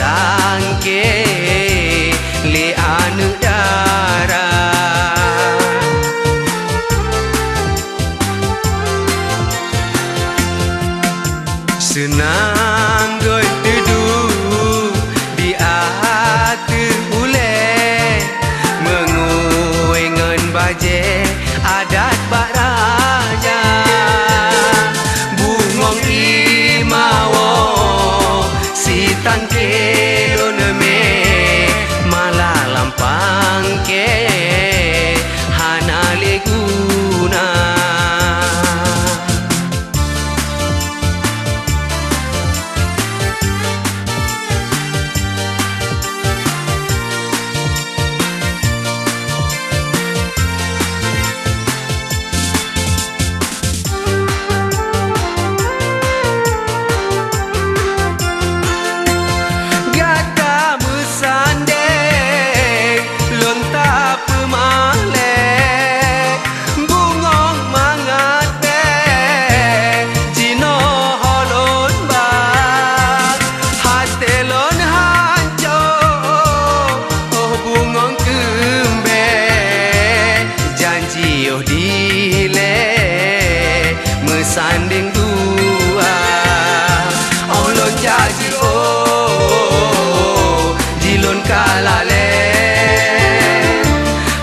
sangke le anu dara senang goi duduk di atas ule menguengan baje adat bak raja bungong imawo si tangke loneme malah lampang ke hana leguna sanding dua olon jaji jilon kalale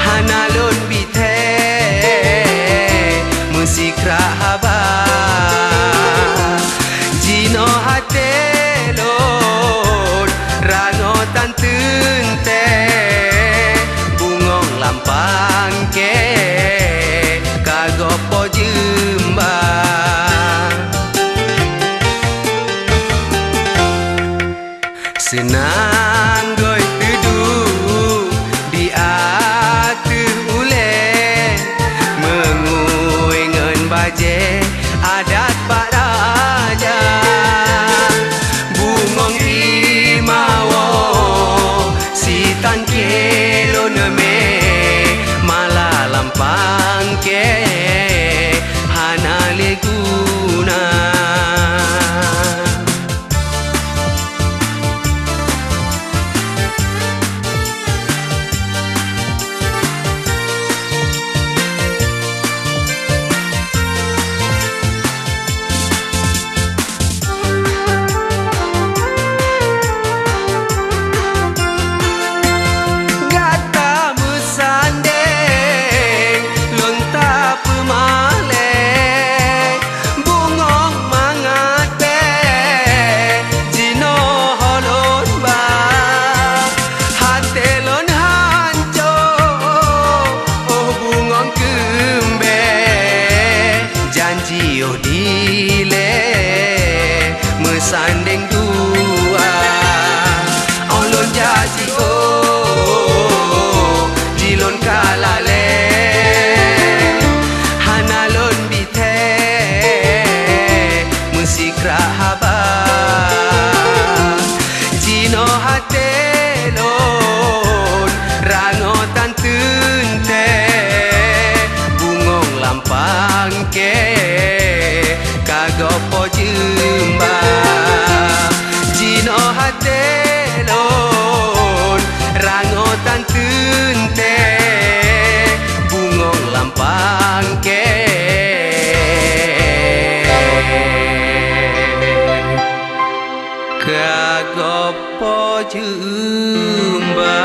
hanalon bite musikra haba jino hatelon rangotan tente bungong lampang ke kagopo jemba senang goi duduk di atas ule menguengan baje adat bak raja bungong imawo si tangke loneme malah lampang ke hana leguna Jio dile mesanding dua olon jaji jilon kalale hanalon bite musikra haba jino hatelon rangotan tente bungong lampang ke kagopo jemba jino hatelon rangotan tente bungong lampang ke kagopo jemba